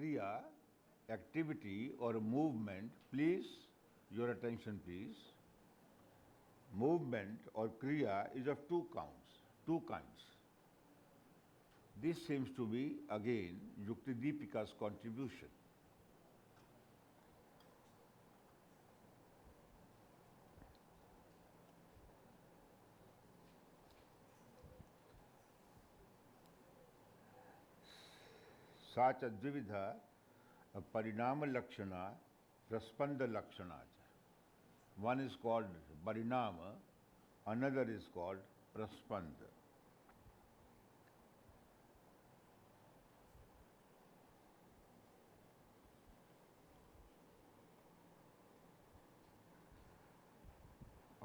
kriya, activity or movement, please, your attention please. Movement or kriya is of two kinds. This seems to be again Yuktidipika's contribution. सा च द्विविधा parinama lakshana, praspanda lakshana. One is called parinama, another is called praspanda.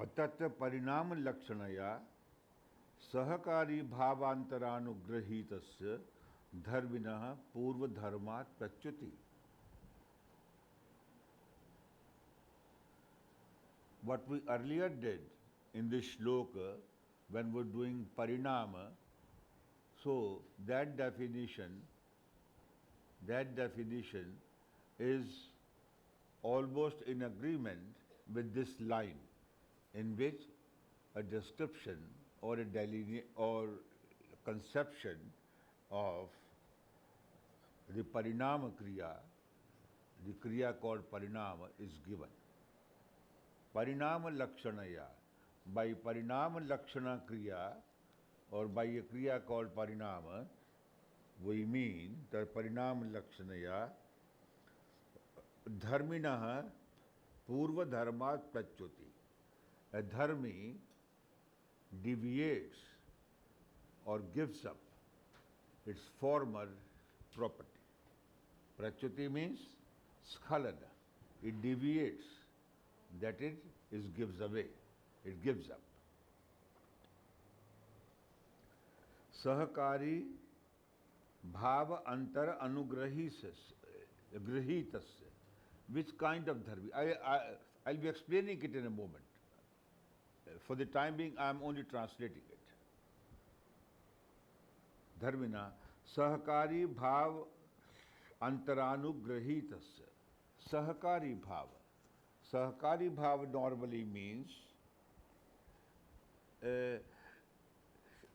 अतः परिणाम लक्षणया सहकारी भावांतरानुग्रहीतस्य धर्मिणः पूर्वधर्मात् प्रच्युति. What we earlier did in this shloka when we were doing parinama, so that definition is almost in agreement with this line, in which a description or a or conception of the parinama kriya, the kriya called parinama, is given. Parinama lakshanaya, by parinama lakshana kriya or by a kriya called parinama, we mean that parinama lakshanaya dharminaha purva dharmat prachuti. A dharmi deviates or gives up its former property. Prachuti means skhalana. It deviates, that is gives away, it gives up. Sāṅkhyakārī bhava antar anugrahitasya. Which kind of dharmi? I'll be explaining it in a moment. For the time being, I am only translating it. Dharmina Sāṅkhyakārī bhava antaranugrahitasya. Sāṅkhyakārī bhava. Sāṅkhyakārī bhava normally means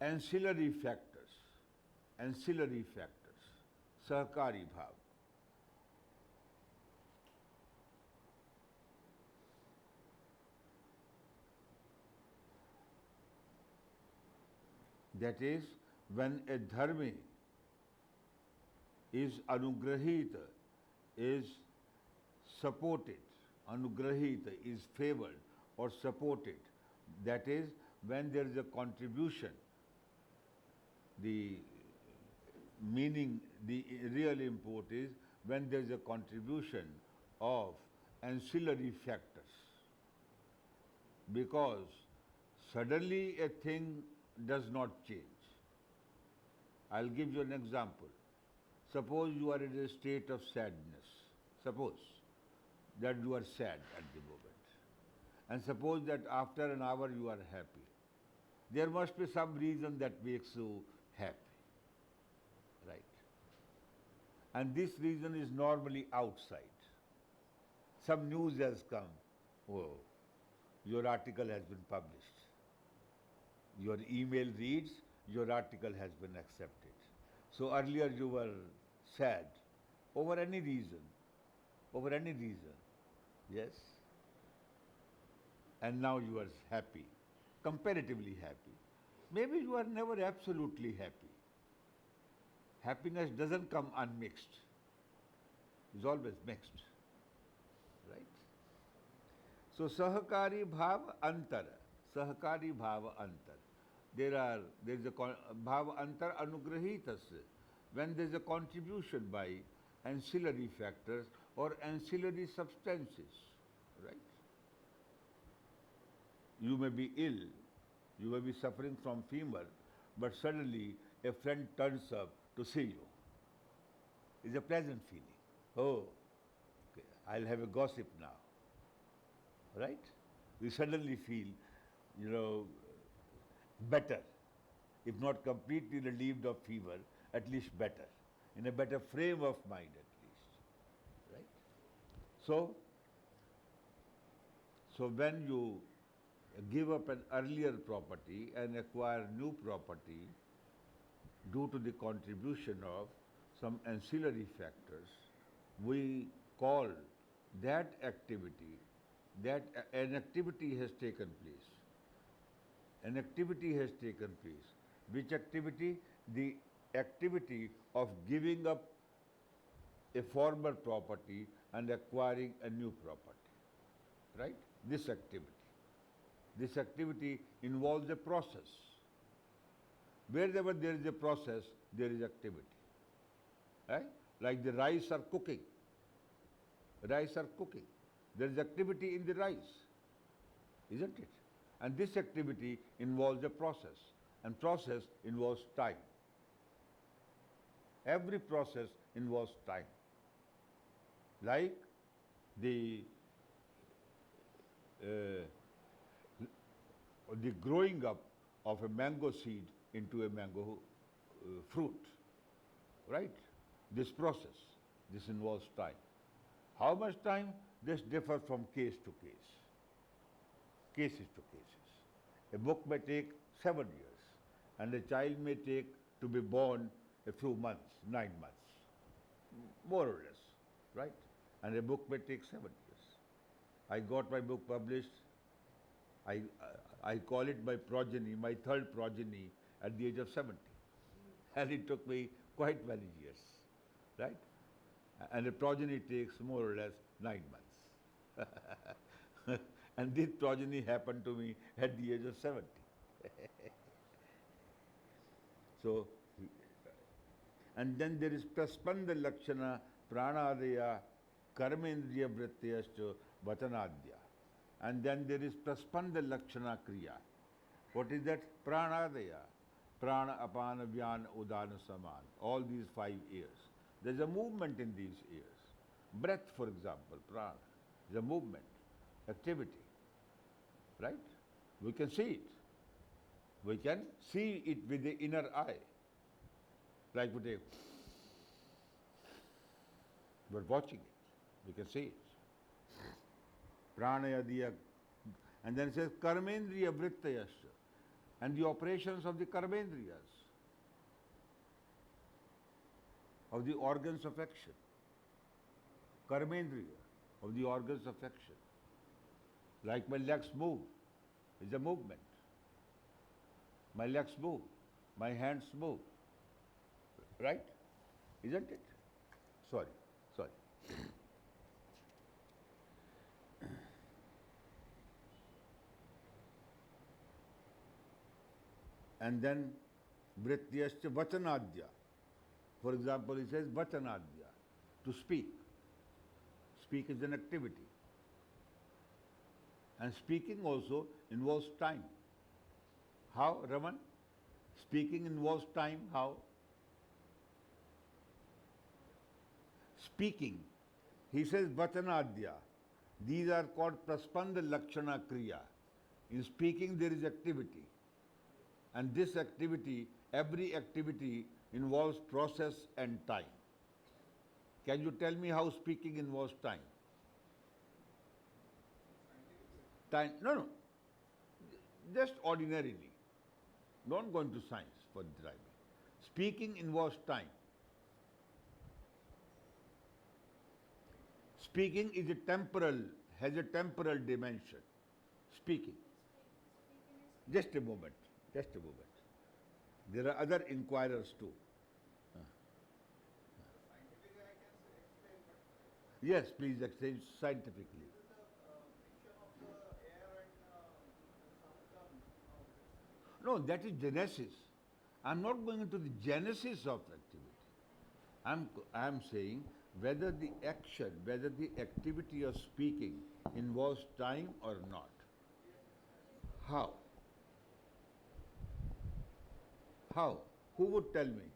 ancillary factors. Ancillary factors. Sāṅkhyakārī bhava. That is, when a dharmi is anugrahita, is supported, anugrahita is favored or supported, that is, when there is a contribution, the meaning, the real import is when there is a contribution of ancillary factors. Because suddenly a thing does not change. I'll give you an example. Suppose you are in a state of sadness. Suppose that you are sad at the moment. And suppose that after an hour you are happy. There must be some reason that makes you happy. Right? And this reason is normally outside. Some news has come. Oh, your article has been published. Your email reads, your article has been accepted. So earlier you were sad over any reason. Yes? And now you are happy, comparatively happy. Maybe you are never absolutely happy. Happiness doesn't come unmixed. It's always mixed. Right? So Sāṅkhyakārī bhava antara. Sāṅkhyakārī bhava antar. There is a bhava antar anugrahitasya. When there is a contribution by ancillary factors or ancillary substances, right? You may be ill, you may be suffering from fever, but suddenly a friend turns up to see you. It's a pleasant feeling. Oh, okay, I'll have a gossip now, right? You suddenly feel, better. If not completely relieved of fever, at least better. In a better frame of mind at least. So, so when you give up an earlier property and acquire new property due to the contribution of some ancillary factors, we call that activity, that an activity has taken place. An activity has taken place. Which activity? The activity of giving up a former property and acquiring a new property. Right? This activity. This activity involves a process. Wherever there is a process, there is activity. Right? Like the rice are cooking. Rice are cooking. There is activity in the rice, isn't it? And this activity involves a process, and process involves time. Every process involves time. Like the growing up of a mango seed into a mango fruit, right? This process, this involves time. How much time? This differs from case to case, cases to cases. A book may take 7 years, and a child may take to be born a few months, 9 months, more or less, right? And a book may take 7 years. I got my book published. I call it my progeny, my third progeny, at the age of 70. And it took me quite many years, right? And a progeny takes more or less 9 months. And this progeny happened to me at the age of 70. So, and then there is praspanda lakshana pranadaya karmendriya vrittiyascha vachanadya. And then there is praspanda lakshana kriya. What is that? Pranadaya. Prana, apana, vyana, udana, saman. All these 5 ears. There's a movement in these ears. Breath, for example, prana, is a movement, activity. Right? We can see it. We can see it with the inner eye. Like we take, we're watching it. We can see it. Pranayadiya. And then it says karmendriya vrittayasya. And the operations of the karmendriyas, of the organs of action. Karmendriya, of the organs of action. Like my legs move, is a movement. My legs move, my hands move. Right? Isn't it? Sorry. And then vrittiyascha vachanadya. For example, he says vachanadya, to speak. Speak is an activity. And speaking also involves time. How, Raman? Speaking involves time. How? Speaking. He says vachanadya. These are called praspanda lakshana kriya. In speaking there is activity. And this activity, every activity involves process and time. Can you tell me how speaking involves time? Time? No. Just ordinarily. Don't go into science for driving. Speaking involves time. Speaking is a temporal, has a temporal dimension. Speaking. Just a moment. There are other inquirers too. Yes, please explain scientifically. No, that is genesis. I'm not going into the genesis of activity. I'm saying whether the action, whether the activity of speaking involves time or not. How? How? Who would tell me?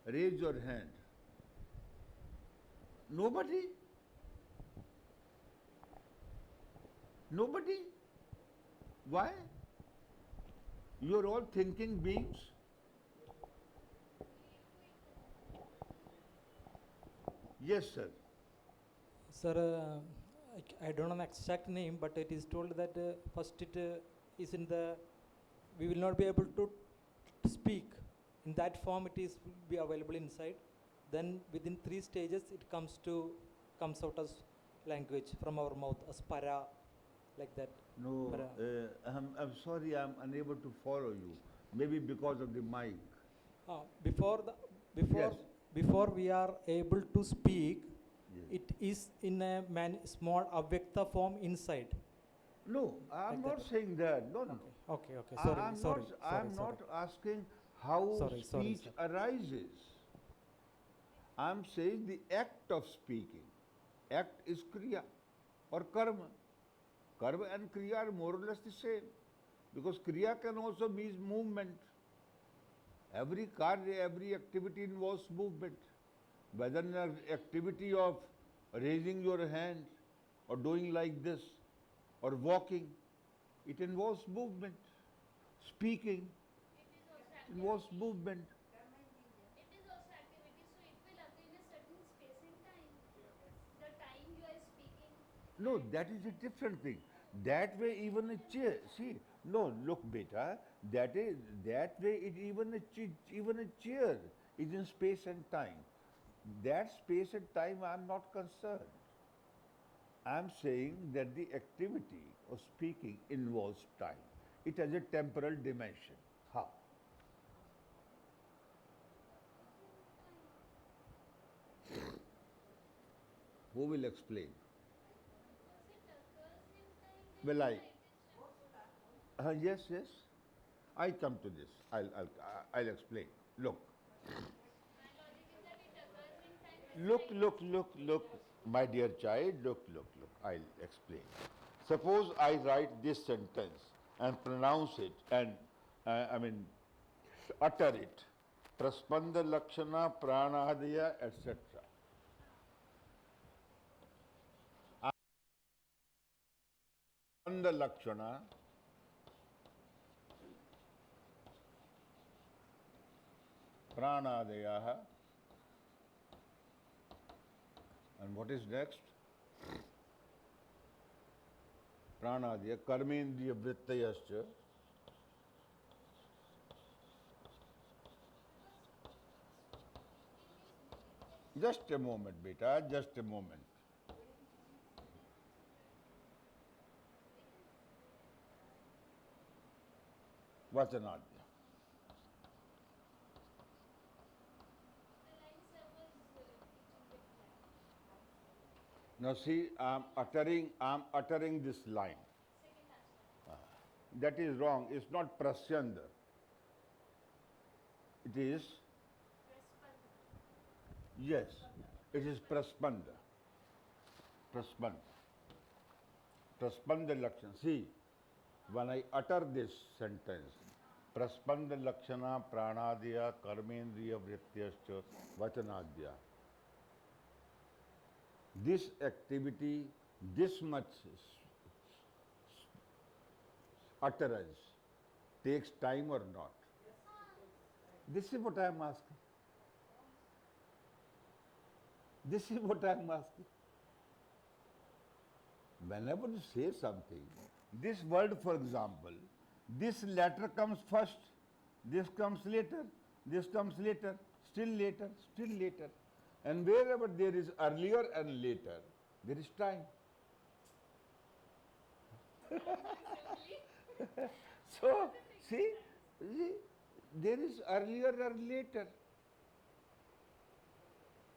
Raise your hand. Nobody? Nobody? Why? You are all thinking beings. Yes, sir. Sir, I don't know the exact name, but it is told that first it is in the, we will not be able to speak. In that form it is will be available inside. Then within 3 stages it comes out as language from our mouth as para, like that. No, Para. I'm sorry, I'm unable to follow you. Maybe because of the mic. Before Yes. before we are able to speak, Yes. it is in a small avyakta form inside. No, I'm Like not that. saying that. No, no, no. Okay. Sorry. I'm not asking how Sorry, speech sir. arises. I'm saying the act of speaking. Act is kriya or karma. Karma and kriya are more or less the same. Because kriya can also mean movement. Every karya, every activity involves movement. Whether an activity of raising your hand or doing like this or walking, it involves movement. Speaking involves movement. It is also activity, so it will occur in a certain space and time. The time you are speaking. No, that is a different thing. That way, even a chair. See, no, look, beta. That way. Even a chair is in space and time. That space and time, I'm not concerned. I'm saying that the activity of speaking involves time. It has a temporal dimension. How? Who will explain? Because it occurs in time, then Well, the light is temporal. yes. I come to this. I'll explain. Look, My logic is that it occurs in time, then the look, my dear child, look. I'll explain. Suppose I write this sentence and pronounce it and, utter it. Praspanda Lakshana Pranadaya, etc. Praspanda Lakshana Pranadaya. And what is next? Pranadaya, Karmendriya Vrittayascha. Just a moment, beta, just a moment. Vachanadya. The line sir was teaching the class. Now see, I'm uttering this line. Second last line. That is wrong. It's not prasyanda. It is, Praspanda. yes, it is praspanda. Praspanda. Praspanda lakshana. See, when I utter this sentence, praspanda lakshana pranadya karmendriya vrityascha vachanadya. This activity, this much utterance takes time or not? This is what I am asking. This is what I am asking. Whenever you say something, this word, for example, this letter comes first, this comes later, this comes later, still later, still later. And wherever there is earlier and later, there is time. So, see, there is earlier or later.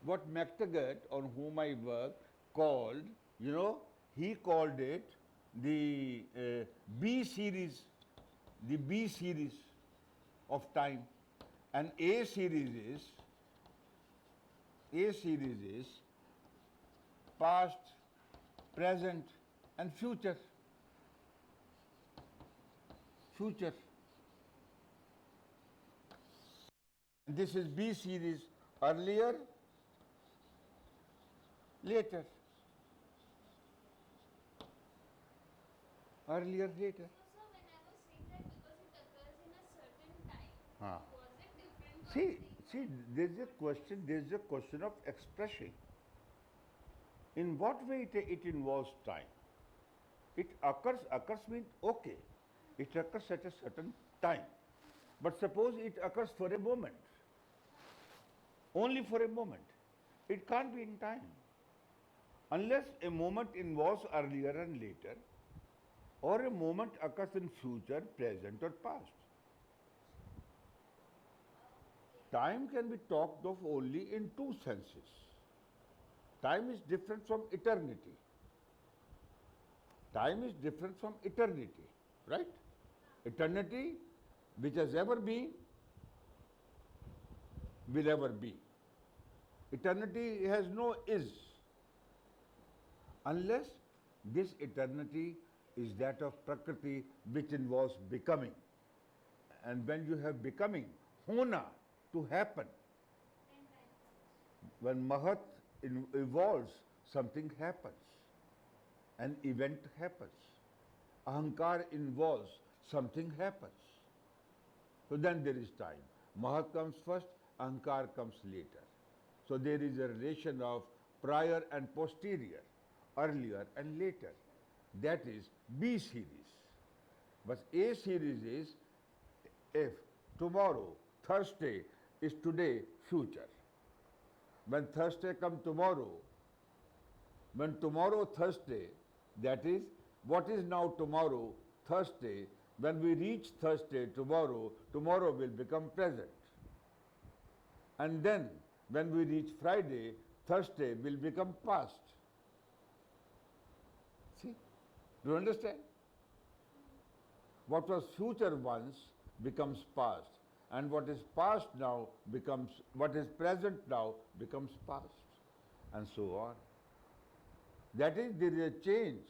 What McTaggart, on whom I work, called, he called it the B series of time. And A series is past, present, and future. This is B series, earlier, later. Earlier, later. So sir, when I was saying that because it occurs in a certain time, Ah. was it different from saying See, there's a question of expression. In what way it involves time? It occurs means okay, it occurs at a certain time. But suppose it occurs for a moment, only for a moment. It can't be in time. Unless a moment involves earlier and later, or a moment occurs in future, present, or past. Time can be talked of only in two senses. Time is different from eternity. Time is different from eternity, right? Eternity, which has ever been, will ever be. Eternity has no is, unless this eternity is that of Prakriti, which involves becoming. And when you have becoming, hona, to happen. When Mahat evolves, something happens. An event happens. Ahankar involves, something happens. So then there is time. Mahat comes first, Ahankar comes later. So there is a relation of prior and posterior, earlier and later. That is B series. But A series is if tomorrow, Thursday, is today, future. When Thursday comes tomorrow, when tomorrow Thursday, that is, what is now tomorrow, Thursday, when we reach Thursday tomorrow, tomorrow will become present. And then, when we reach Friday, Thursday will become past. See? Do you understand? What was future once becomes past, and what is past now becomes, what is present now becomes past, and so on. That is, there is a change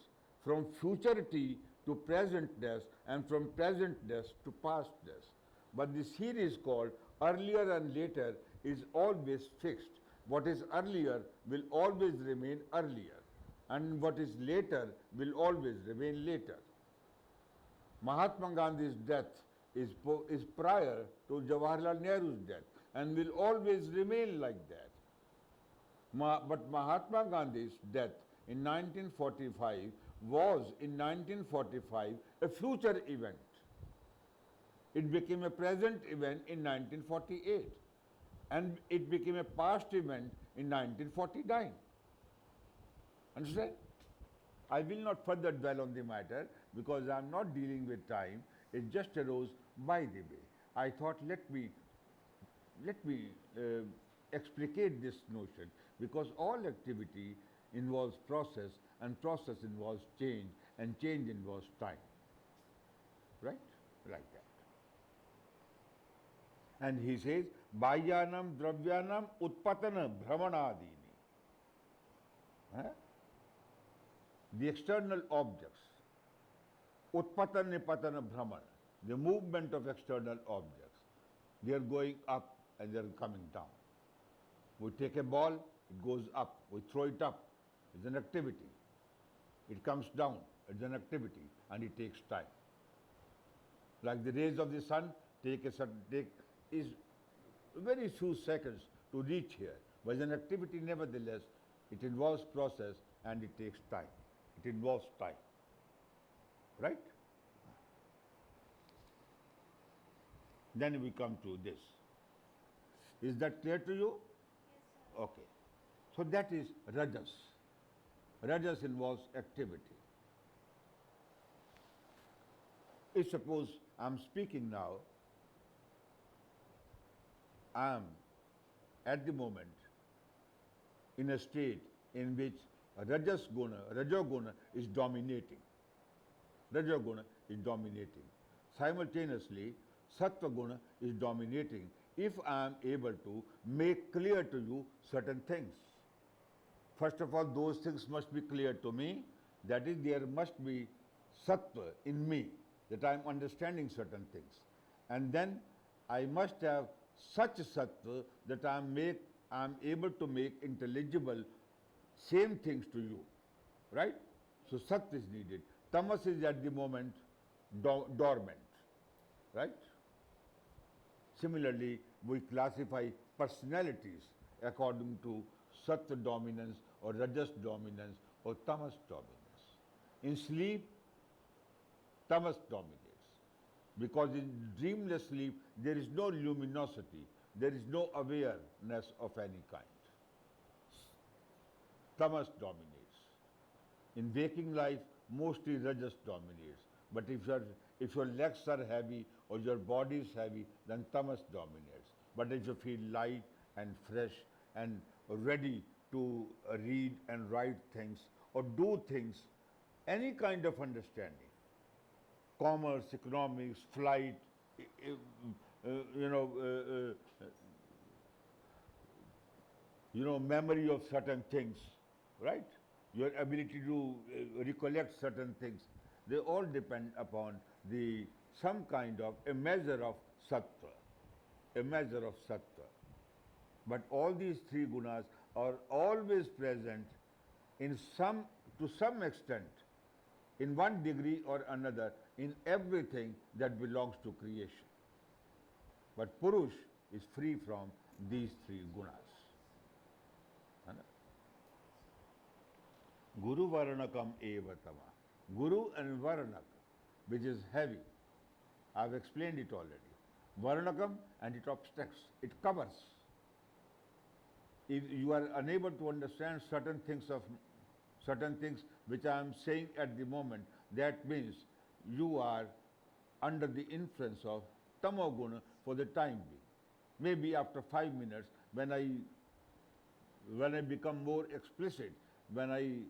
from futurity to presentness, and from presentness to pastness. But the series called earlier and later is always fixed. What is earlier will always remain earlier, and what is later will always remain later. Mahatma Gandhi's death is prior to Jawaharlal Nehru's death and will always remain like that. But Mahatma Gandhi's death in 1945 was in 1945 a future event. It became a present event in 1948, and it became a past event in 1949. Understand? I will not further dwell on the matter because I am not dealing with time. It just arose by the way. I thought let me explicate this notion, because all activity involves process, and process involves change, and change involves time. Right? Like that. And he says, Bhayyanam dravyanam utpatana brahmanadini. The external objects, utpatana nipatana brahman, the movement of external objects, they are going up and they are coming down. We take a ball, it goes up. We throw it up, it's an activity. It comes down, it's an activity, and it takes time. Like the rays of the sun take is very few seconds to reach here, but it's an activity nevertheless. It involves process and it takes time. It involves time. Right? Then we come to this. Is that clear to you? Yes, sir. Okay. So that is rajas. Rajas involves activity. If suppose I am speaking now, I am at the moment in a state in which Rajoguna is dominating. Rajoguna is dominating. Simultaneously, Sattva Guna is dominating if I am able to make clear to you certain things. First of all, those things must be clear to me. That is, there must be Sattva in me, that I am understanding certain things. And then I must have such Sattva that I am able to make intelligible same things to you. Right? So Sattva is needed. Tamas is at the moment dormant. Right? Similarly, we classify personalities according to Sattva dominance or rajas dominance or tamas dominance. In sleep, tamas dominates. Because in dreamless sleep, there is no luminosity, there is no awareness of any kind. Tamas dominates. In waking life, mostly rajas dominates. But if your legs are heavy or your body is heavy, then tamas dominates. But if you feel light and fresh and ready to read and write things or do things, any kind of understanding, commerce, economics, flight, memory of certain things, right? Your ability to recollect certain things, they all depend upon some kind of a measure of sattva, a measure of sattva. But all these three gunas are always present to some extent, in one degree or another, in everything that belongs to creation. But Purush is free from these three gunas. Guru Varanakam eva tama. Guru and Varanak, which is heavy. I've explained it already. Varanakam, and it obstructs, it covers. If you are unable to understand certain things which I am saying at the moment, that means you are under the influence of tamoguna for the time being. Maybe after 5 minutes, when I become more explicit, when I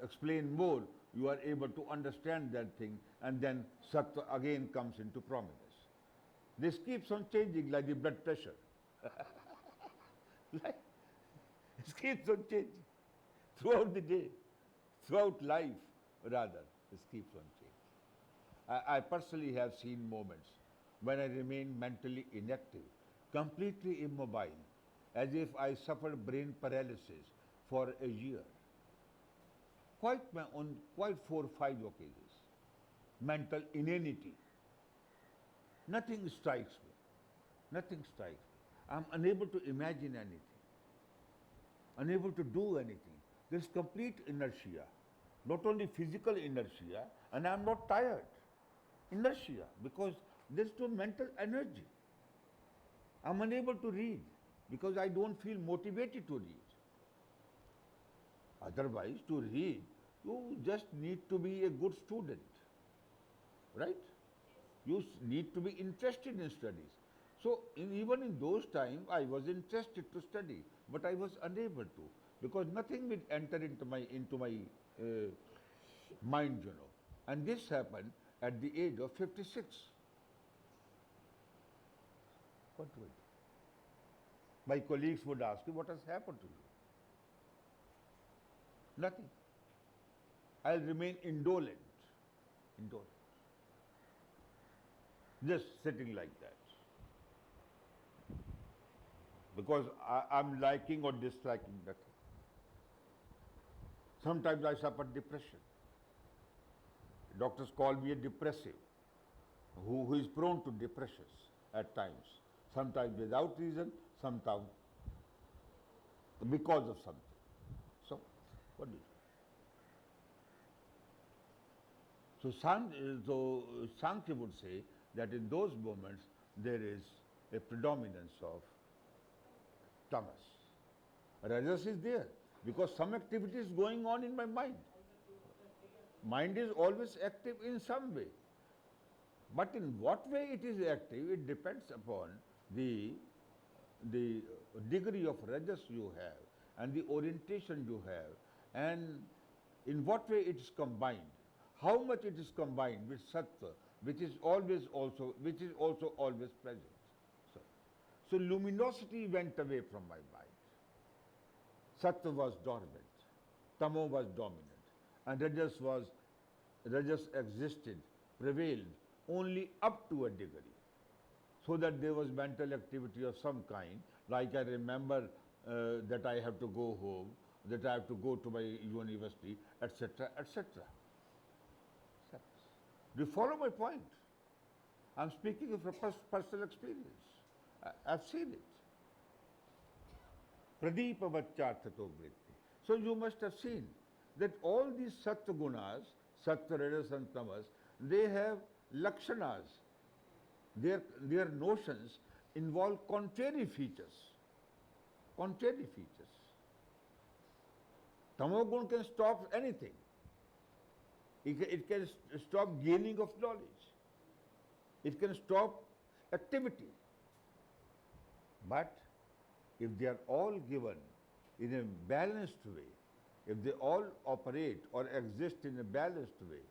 explain more, you are able to understand that thing, and then sattva again comes into prominence. This keeps on changing like the blood pressure. It keeps on changing throughout the day, throughout life, rather. It keeps on changing. I personally have seen moments when I remain mentally inactive, completely immobile, as if I suffered brain paralysis for a year. On quite 4 or 5 occasions. Mental inanity. Nothing strikes me. Nothing strikes me. I'm unable to imagine anything. Unable to do anything. There's complete inertia. Not only physical inertia, and I'm not tired. Inertia, because there's no mental energy. I'm unable to read because I don't feel motivated to read. Otherwise, to read, you just need to be a good student, right? You need to be interested in studies. So, even in those times, I was interested to study, but I was unable to, because nothing would enter into my mind, And this happened at the age of 56. What would? My colleagues would ask you, what has happened to you? Nothing. I'll remain indolent. Just sitting like that. Because I'm liking or disliking nothing. Sometimes I suffer depression. Doctors call me a depressive, who is prone to depressions at times. Sometimes without reason, sometimes because of something. So, what do you do? So Sankhya would say that in those moments there is a predominance of tamas. Rajas is there because some activity is going on in my mind. Mind is always active in some way. But in what way it is active, it depends upon the degree of rajas you have and the orientation you have and in what way it is combined. How much it is combined with sattva, which is also always present. So luminosity went away from my mind. Sattva was dormant, tamo was dominant, and rajas existed, prevailed only up to a degree. So that there was mental activity of some kind, like I remember that I have to go home, that I have to go to my university, etc., etc. Do you follow my point? I'm speaking of a personal experience. I've seen it. Pradipavachyarthato vritti. So you must have seen that all these sattva gunas, sattva, rajas and tamas, they have lakshanas. Their notions involve contrary features. Contrary features. Tamogun can stop anything. It can stop gaining of knowledge. It can stop activity. But if they are all given in a balanced way, if they all operate or exist in a balanced way,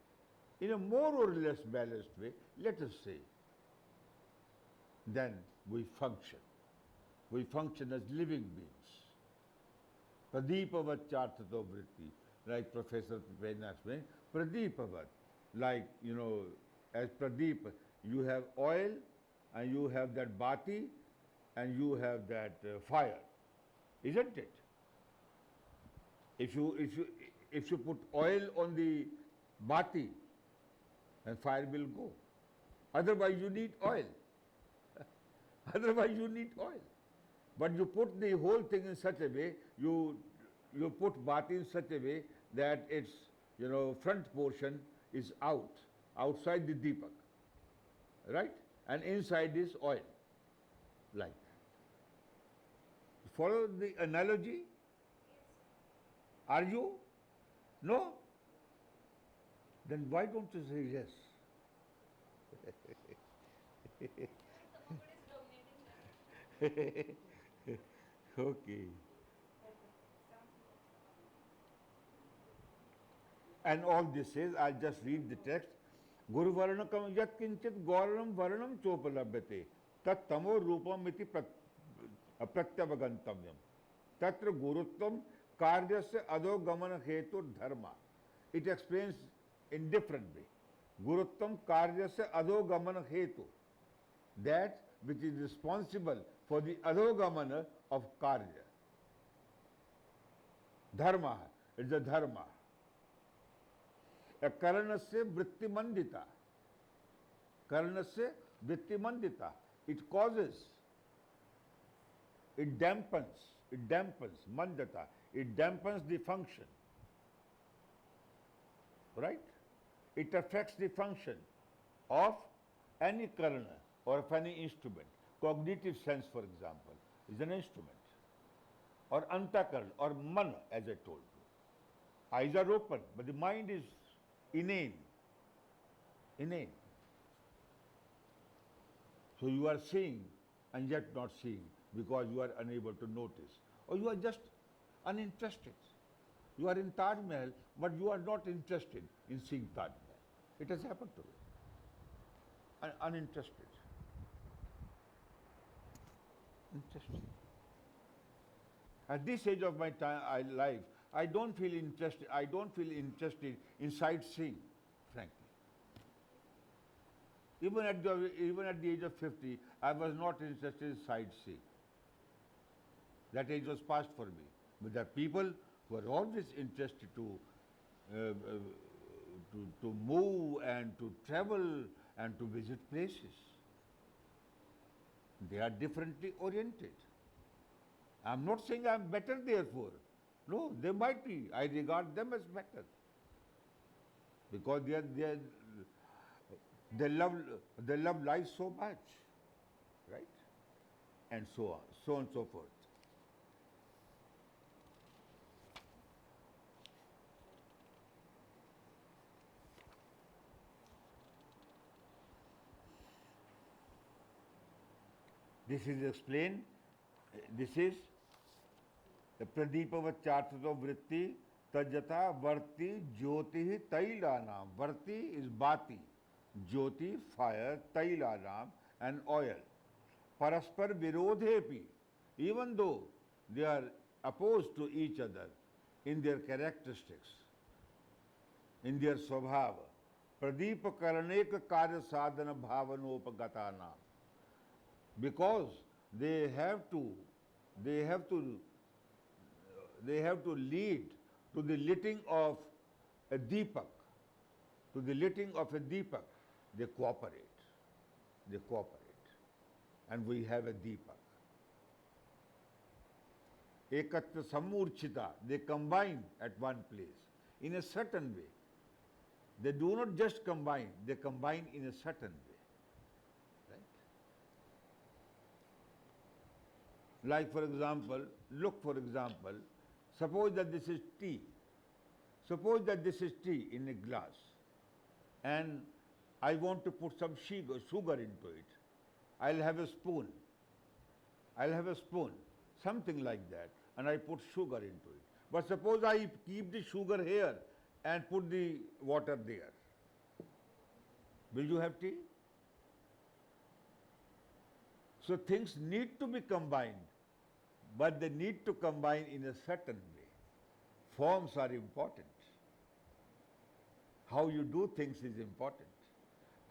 in a more or less balanced way, let us say, then we function. We function as living beings. Pradeepavat chartato vritti, like Professor Pena explained, Pradeepavat, like, as Pradeep, you have oil and you have that bati and you have that fire, isn't it? If you put oil on the bati, then fire will go. Otherwise you need oil. Otherwise you need oil. But you put the whole thing in such a way, you put bati in such a way that its front portion is outside the deepak, right? And inside is oil, like that. Follow the analogy? Are you? No? Then why don't you say yes? Okay. And all this is, I'll just read the text. Guru Varnakam yat kinchit gauranam varnam chopalabhyate tat tamo rupam iti pratyavagantamyam tatra gurutvam karyasya adogamana hetu dharma. It explains in different way. Gurutvam karyasya adogamana hetu, that which is responsible for the adogamana of karya. Dharma, it's a dharma. Karanasya vritti mandita. Karanasya vritti mandita. It causes, it dampens, mandata. It dampens the function. Right? It affects the function of any karana or of any instrument. Cognitive sense, for example, is an instrument. Or antakarana, or mana, as I told you. Eyes are open, but the mind is inane. So you are seeing and yet not seeing because you are unable to notice. Or you are just uninterested. You are in Taj Mahal, but you are not interested in seeing Taj Mahal. It has happened to me. Uninterested. Interesting. At this age of my life, I don't feel interested in sightseeing, frankly. Even at the age of 50, I was not interested in sightseeing. That age was past for me. But there are people who are always interested to move and to travel and to visit places. They are differently oriented. I am not saying I am better therefore. No, they might be. I regard them as better. Because they love life so much. Right? And so on and so forth. This is explained. This is the Pradeepavat Chartato Vritti Tajata Varti Jyoti Tailanam. Varti is Bati, Jyoti, fire, Tailanam, and oil. Paraspar Virodhepi, even though they are opposed to each other in their characteristics, in their svabhava. Pradeepa Karaneka Karya Sadhana Bhavanopagatana. Because they have to lead to the lighting of a deepak. To the lighting of a deepak, they cooperate. And we have a deepak. ekatra sammurchita, they combine at one place in a certain way. They do not just combine, they combine in a certain way. Right? Like for example, look for example, suppose that this is tea. Suppose that this is tea in a glass and I want to put some sugar into it. I'll have a spoon. I'll have a spoon, something like that, and I put sugar into it. But suppose I keep the sugar here and put the water there. Will you have tea? So things need to be combined, but they need to combine in a certain way. Forms are important. How you do things is important.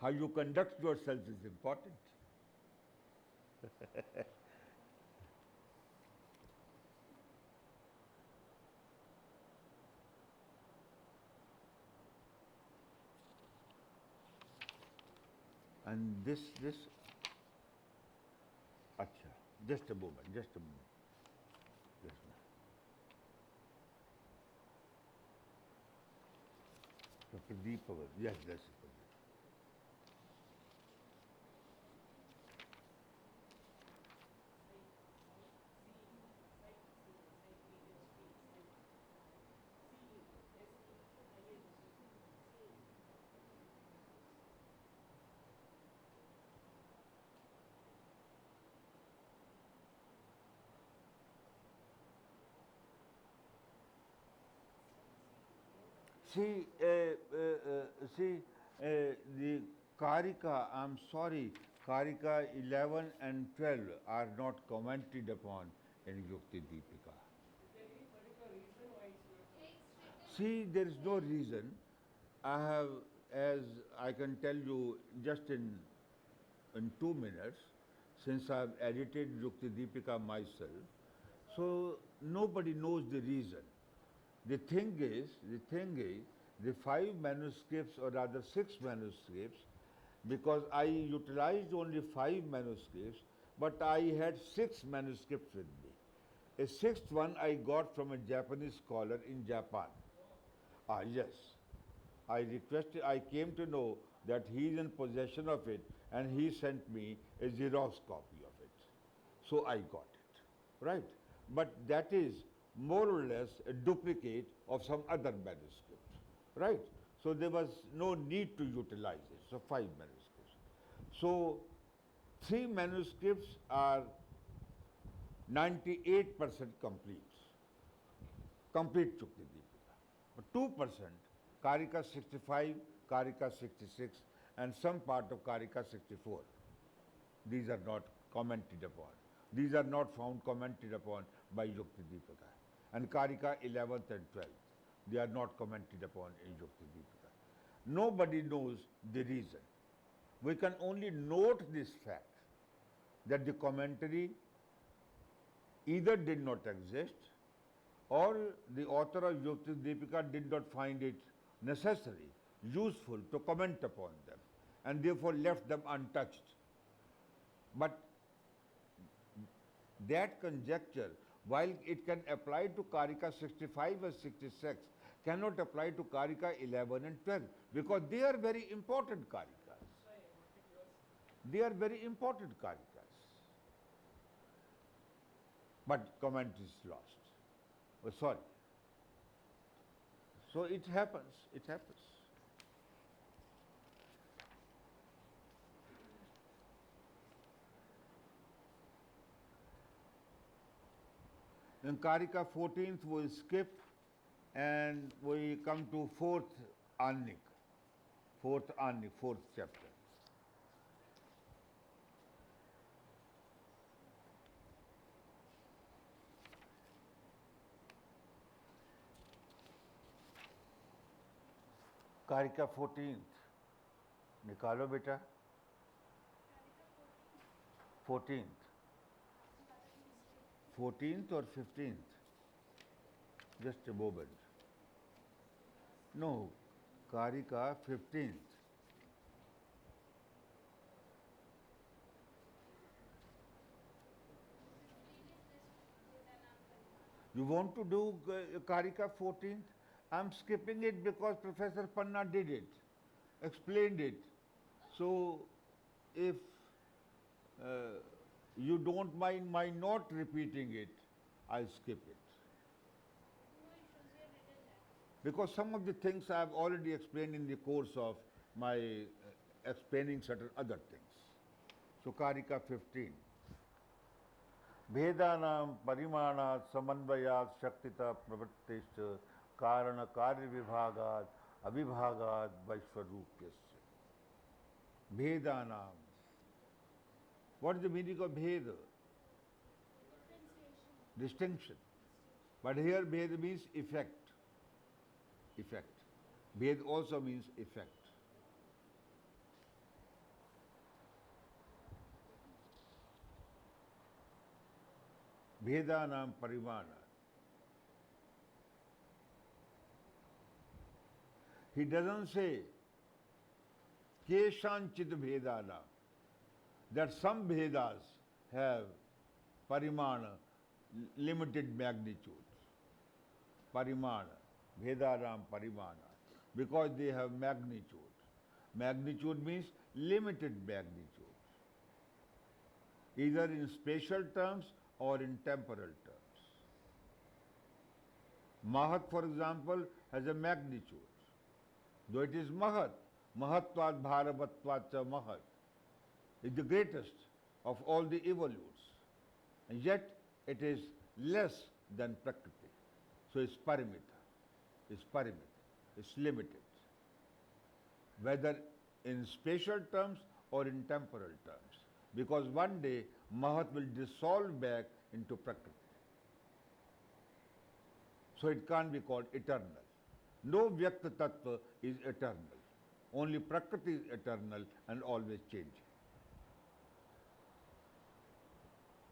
How you conduct yourself is important. And this, acha, just a moment. Yes, ma'am. Yuktidipika, yes, that's it. See, the Kārikā, I'm sorry, Kārikā 11 and 12 are not commented upon in Yuktidipika. See, there is no reason. I have, as I can tell you just in 2 minutes, since I have edited Yuktidipika myself, so nobody knows the reason. The thing is, the 5 manuscripts, or rather 6 manuscripts, because I utilized only 5 manuscripts, but I had 6 manuscripts with me. A 6th one I got from a Japanese scholar in Japan. Yes. I came to know that he is in possession of it, and he sent me a Xerox copy of it. So I got it, right? But that is more or less a duplicate of some other manuscript, right? So there was no need to utilize it, so 5 manuscripts. So 3 manuscripts are 98% complete Yuktidipika. But 2%, Kārikā 65, Kārikā 66, and some part of Kārikā 64. These are not commented upon. These are not found commented upon by Yuktidipika. And Kārikā 11th and 12th, they are not commented upon in Yuktidipika. Nobody knows the reason. We can only note this fact that the commentary either did not exist or the author of Yuktidipika did not find it necessary, useful to comment upon them, and therefore left them untouched. But that conjecture, while it can apply to Kārikā 65 and 66, cannot apply to Kārikā 11 and 12, because they are very important Kārikās. They are very important Kārikās. But comment is lost. Oh, sorry. So it happens, it happens. In Kārikā 14th we skip and we come to 4th Annik, 4th chapter. Kārikā 14th, निकालो बेटा, 14th, 14th or 15th, just a moment. No, Kārikā 15th. You want to do Karika 14th? I'm skipping it because Professor Panna did it, explained it. So, if you don't mind my not repeating it, I'll skip it. No issues, we have written that. Because some of the things I have already explained in the course of my explaining certain other things. So, Karika 15. भेदानां परिमाणात् समन्वयात् शक्तितः प्रवृत्तिश्च कारण कार्य विभागात् अविभागात् वैश्वरूप्यस्य. भेदानां. What is the meaning of bheda? Differentiation. Distinction. But here bheda means effect. Effect. Bhed also means effect. Vedanam parimana. He doesn't say keshanchit Vedana, that some Vedas have parimana, limited magnitude. Parimana, Vedanam parimana, because they have magnitude. Magnitude means limited magnitude, either in spatial terms or in temporal terms. Mahat, for example, has a magnitude. Though it is Mahat, Mahatvad Bharavatvad cha Mahat, is the greatest of all the evolutes. And yet it is less than Prakriti. So it's parimita, it's limited. Whether in spatial terms or in temporal terms. Because one day Mahat will dissolve back into Prakriti. So it can't be called eternal. No Vyakta Tattva is eternal. Only Prakriti is eternal and always changing.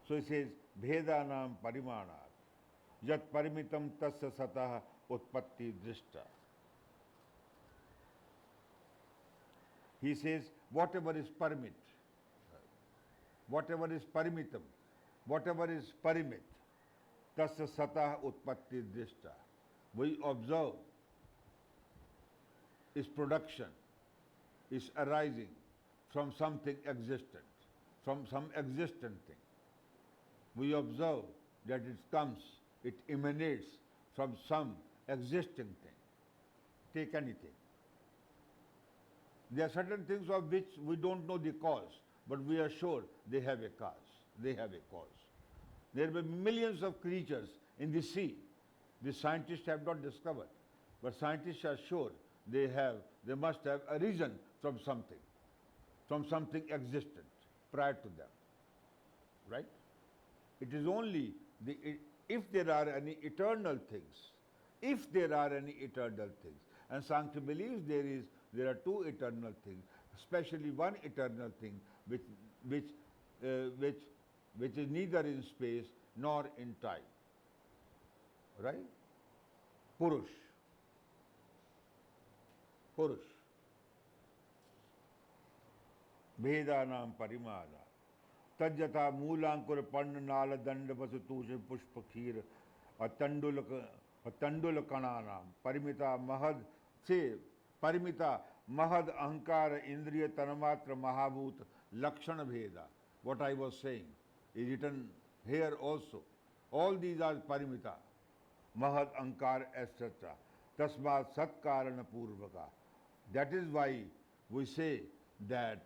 So he says, Bhedanam parimanat, yat parimitam tasya satah utpatti drishta. He says, whatever is parimit, whatever is parimitam, whatever is parimit, tasya satah utpatti drishta. We observe its production is arising from something existent, from some existent thing. We observe that it comes, it emanates from some existing thing. Take anything. There are certain things of which we don't know the cause, but we are sure they have a cause. They have a cause. There will be millions of creatures in the sea. The scientists have not discovered, but scientists are sure they must have arisen from something existent prior to them. Right? It is only if there are any eternal things, and Sankhya believes there are two eternal things, especially one eternal thing which is neither in space nor in time. Right? Purush. Vedanam parimana. Tajjata moolankur panna nala danda vasutuse pushpa khir atandula kananam parimita mahad se parimita mahad ahankara indriya tanamatra mahabhut lakshana bheda. What I was saying is written here also. All these are parimita, mahad ahankar, etc. Tasmat satkarana purvaka. That is why we say that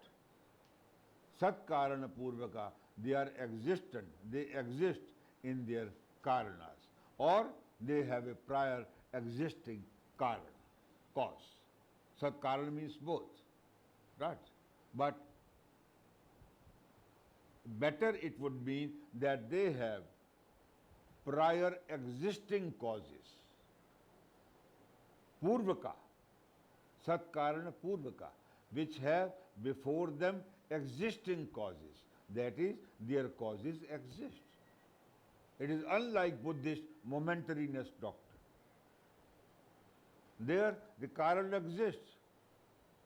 Satkarana Purvaka, they are existent, they exist in their karanas, or they have a prior existing karana, cause. Satkarana means both, right? But better it would mean that they have prior existing causes. Purvaka, Satkarana Purvaka, which have before them existing causes. That is, their causes exist. It is unlike Buddhist momentariness doctrine. There, the karana exists,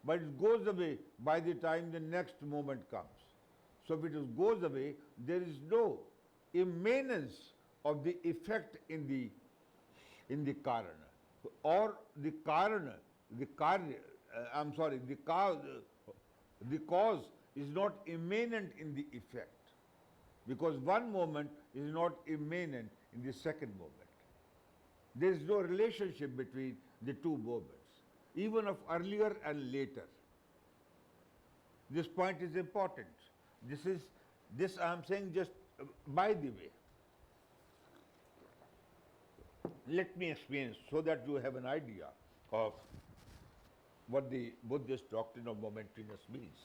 but it goes away by the time the next moment comes. So if it goes away, there is no immanence of the effect in the karana, or the karana, the karya, the cause is not immanent in the effect, because one moment is not immanent in the second moment. There is no relationship between the two moments, even of earlier and later. This point is important. This I am saying just by the way. Let me explain so that you have an idea of what the Buddhist doctrine of momentariness means.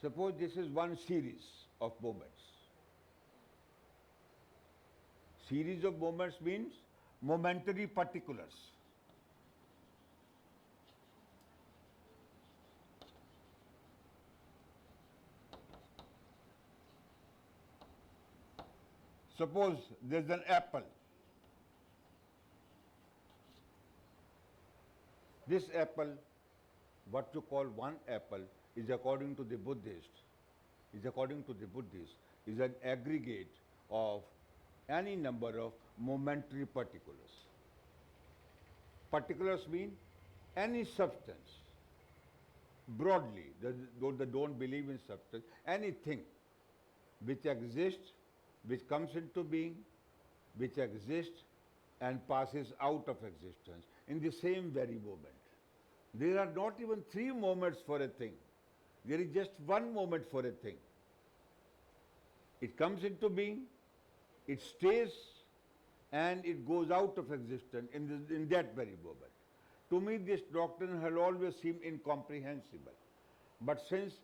Suppose this is one series of moments. Series of moments means momentary particulars. Suppose there's an apple. This apple, what you call one apple, is according to the Buddhist, is an aggregate of any number of momentary particulars. Particulars mean any substance. Broadly, though they don't believe in substance, anything which exists, which comes into being, which exists and passes out of existence in the same very moment. There are not even three moments for a thing. There is just one moment for a thing. It comes into being, it stays, and it goes out of existence in that very moment. To me, this doctrine has always seemed incomprehensible. But since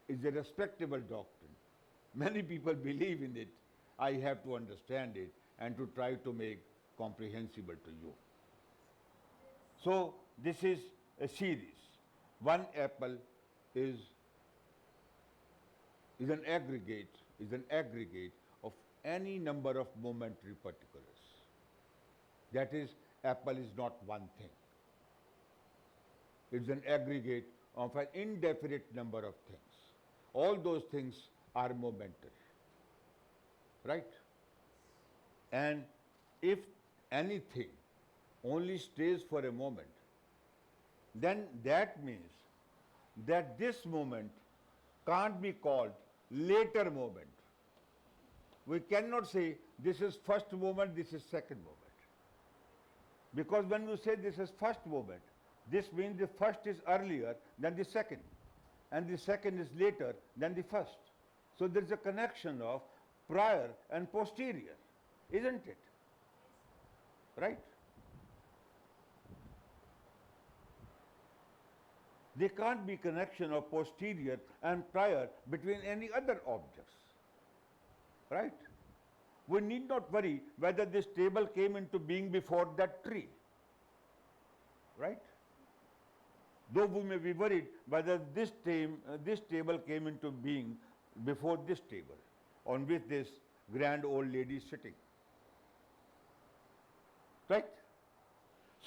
it's a respectable doctrine, many people believe in it, I have to understand it and to try to make comprehensible to you. So, this is a series. One apple is an aggregate of any number of momentary particulars. That is, apple is not one thing. It's an aggregate of an indefinite number of things. All those things are momentary. Right? And if anything only stays for a moment, then that means that this moment can't be called later moment. We cannot say this is first moment, this is second moment. Because when you say this is first moment, this means the first is earlier than the second, and the second is later than the first. So there is a connection of prior and posterior, isn't it? Right? There can't be connection of posterior and prior between any other objects. Right? We need not worry whether this table came into being before that tree. Right? Though we may be worried whether this table came into being before this table on which this grand old lady is sitting. Right?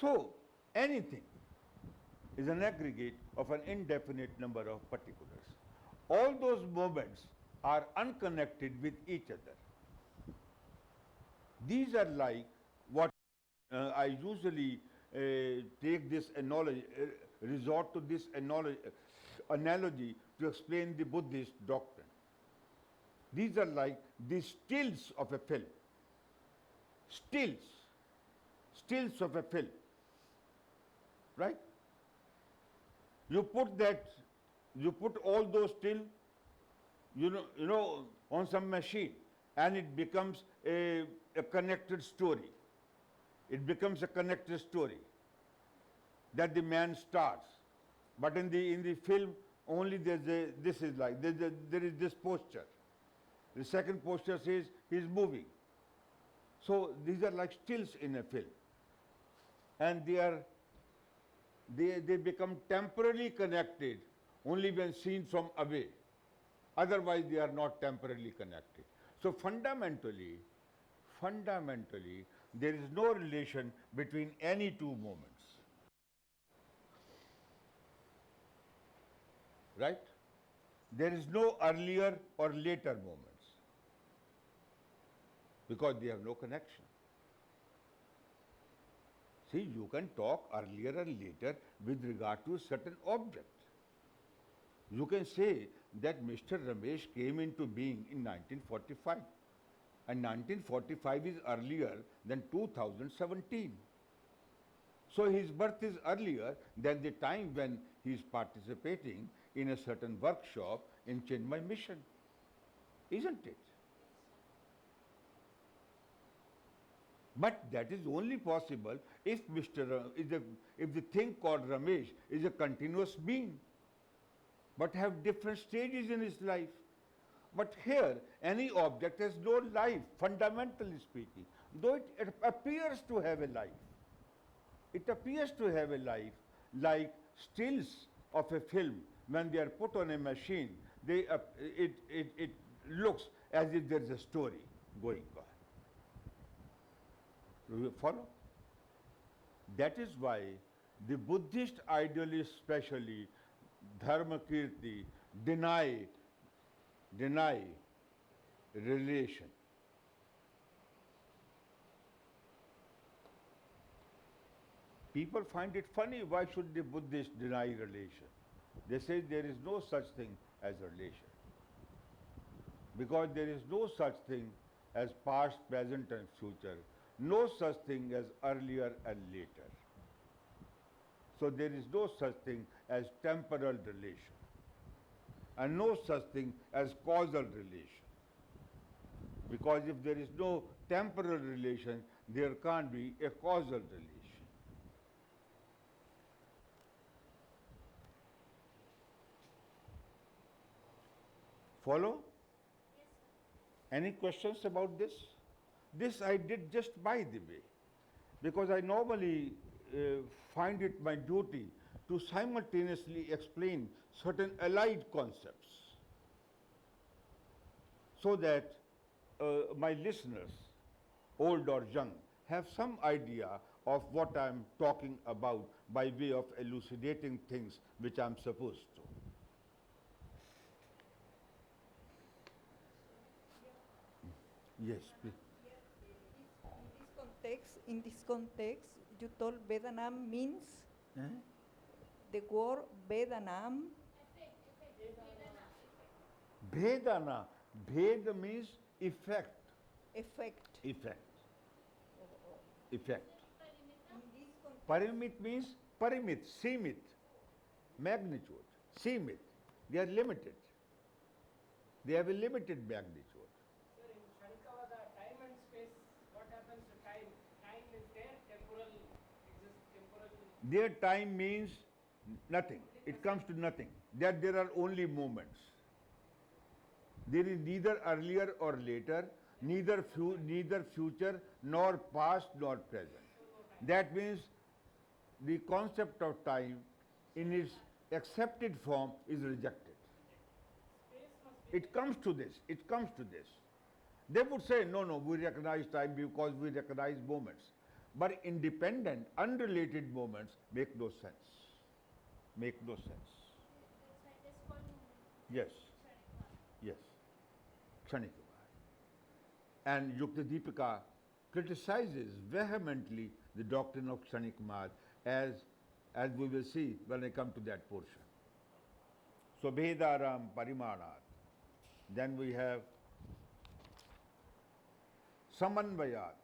So, anything is an aggregate of an indefinite number of particulars. All those moments are unconnected with each other. These are like what I usually take this analogy, resort to this analogy to explain the Buddhist doctrine. These are like the stills of a film. Stills of a film. Right? You put all those stills, on some machine, and it becomes a connected story. It becomes a connected story that the man starts. But in the film, only there is this posture. The second posture says he is moving. So these are like stills in a film, and they become temporarily connected only when seen from away. Otherwise, they are not temporally connected. So fundamentally, there is no relation between any two moments. Right? There is no earlier or later moments because they have no connection. See, you can talk earlier and later with regard to a certain object. You can say that Mr. Ramesh came into being in 1945, and 1945 is earlier than 2017. So his birth is earlier than the time when he is participating in a certain workshop in Chinmay Mission, isn't it? But that is only possible if if the thing called Ramesh is a continuous being, but have different stages in his life. But here, any object has no life, fundamentally speaking, though it appears to have a life. It appears to have a life, like stills of a film. When they are put on a machine, it looks as if there is a story going on. Do you follow? That is why the Buddhist idealists, especially Dharmakirti, deny relation. People find it funny, why should the Buddhists deny relation? They say there is no such thing as relation. Because there is no such thing as past, present and future. No such thing as earlier and later. So there is no such thing as temporal relation. And no such thing as causal relation. Because if there is no temporal relation, there can't be a causal relation. Follow? Yes, sir. Any questions about this? This I did just by the way, because I normally find it my duty to simultaneously explain certain allied concepts so that my listeners, old or young, have some idea of what I am talking about by way of elucidating things which I am supposed to. Yes, please. In this context, you told Vedanam means Eh? the word Vedanam. Bhedana. Bhed means effect. Effect. Effect. Effect. In this context, Parimit means parimit, seemit, magnitude, seemit. They are limited. They have a limited magnitude. Sir, in Shankhya, time and space, what happens to time? Time is there, temporal exists, temporal. Their time means nothing. It comes to nothing. That there are only moments. There is neither earlier or later, neither future, nor past, nor present. That means the concept of time in its accepted form is rejected. It comes to this. It comes to this. They would say, no, we recognize time because we recognize moments. But independent, unrelated moments make no sense. Make no sense. That's why it is called movement. Yes, Kshanika. yes. Kshanika. And Yuktidipika criticizes vehemently the doctrine of Kshanikmad as we will see when I come to that portion. So Bhedaram Parimanat. Then we have Samanvayat.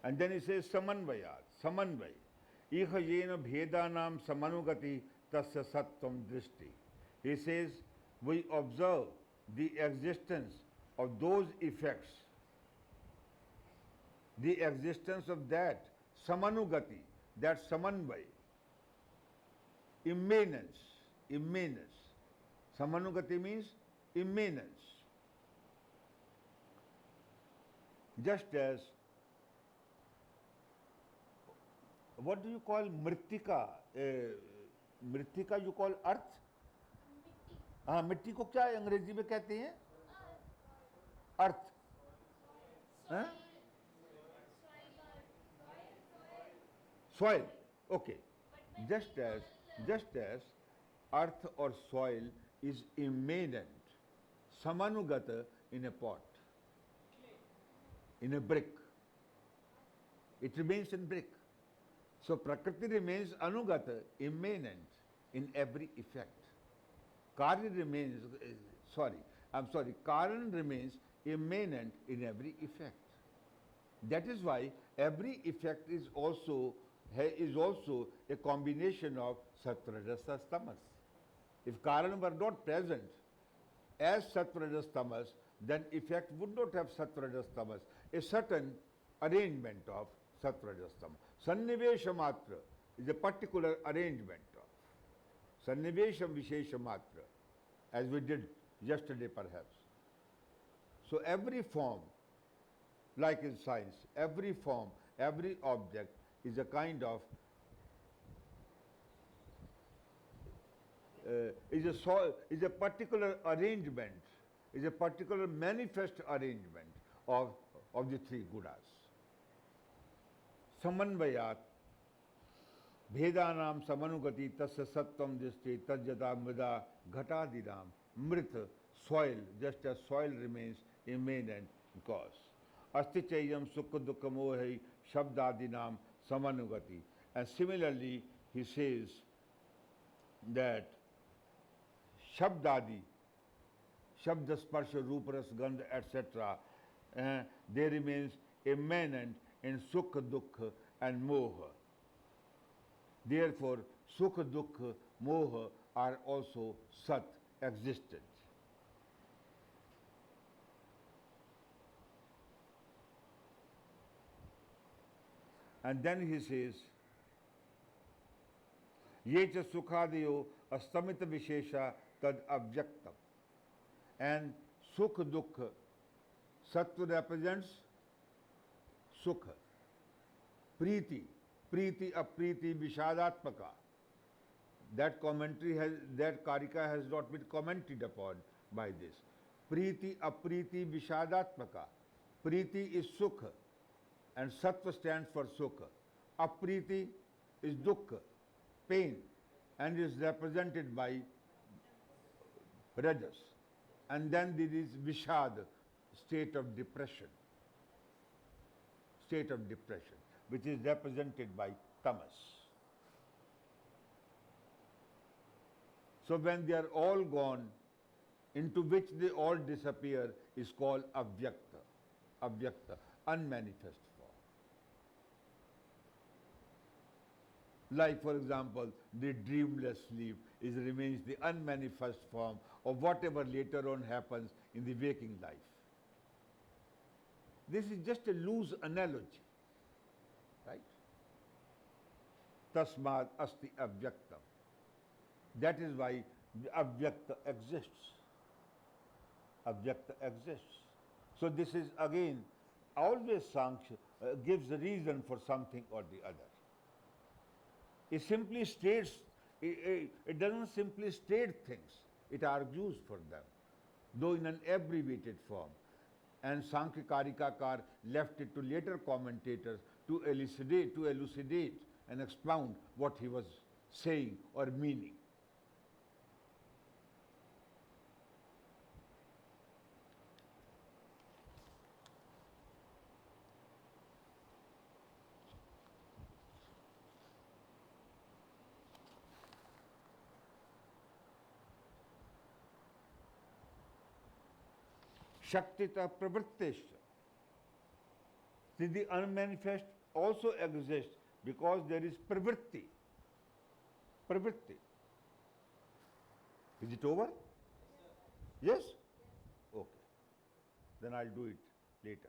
And then he says Samanvayat, Samanvay. Iha yena bhedanam samanugati tasya sattvam drishti. He says, we observe the existence of those effects, the existence of that samanugati, that samanvay, immanence. Immanence. Samanugati means immanence. Just as, what do you call mritika? मृतिका you call earth? हाँ, मिट्टी को क्या अंग्रेजी में कहते हैं? अर्थ. हाँ? Soil. Okay. Just as earth or soil is immanent, samanugata in a pot, in a brick. It remains in brick. So Prakriti remains anugata, immanent in every effect. Karan remains immanent in every effect. That is why every effect is also a combination of sattva, rajasa, tamas. If Karan were not present as sattva, rajas, tamas, then effect would not have sattva, rajas, tamas, a certain arrangement of sattva, rajas, tamas. Sannivesha matra is a particular arrangement of sannivesham vishesha matra, as we did yesterday perhaps. So every form, like in science, every form, every object is a kind of is a particular arrangement, is a particular manifest arrangement of the three gunas. Samanvayat Bhedanam samanugati tasya sattvam jasti tajyata mrida ghatadinam mrit, soil, just as soil remains immanent cause. Asti chayam sukha dukkha mohi shabdadinam samanugati. And similarly, he says that shabdadi, shabda sparsha ruparas gandha etc., they remains immanent in sukha dukkha and moha. Therefore, sukha dukkha moha are also sat, existent. And then he says, Yecha sukhadiyo astamita vishesha tad abjaktam. And sukha dukkha, sattva represents sukha, priti, priti apriti vishadatmaka. That commentary has, that kārikā has not been commented upon by this. Priti apriti vishadatmaka. Priti is sukha, and sattva stands for sukha. Apriti is dukkha, pain, and is represented by rajas. And then there is vishad, state of depression, which is represented by tamas. So when they are all gone, into which they all disappear, is called avyakta, unmanifest form. Like, for example, the dreamless sleep remains the unmanifest form of whatever later on happens in the waking life. This is just a loose analogy, right? Tasmad asti avyaktam. That is why the avyakta exists. Avyakta exists. So this is again, always Sāṅkhya gives a reason for something or the other. It simply states, it doesn't simply state things, it argues for them, though in an abbreviated form. And Sankhyakarika left it to later commentators to elucidate and expound what he was saying or meaning. Shaktita pravrittesya. See, the unmanifest also exists because there is pravritti. Pravritti. Is it over? Yes? Okay. Then I'll do it later.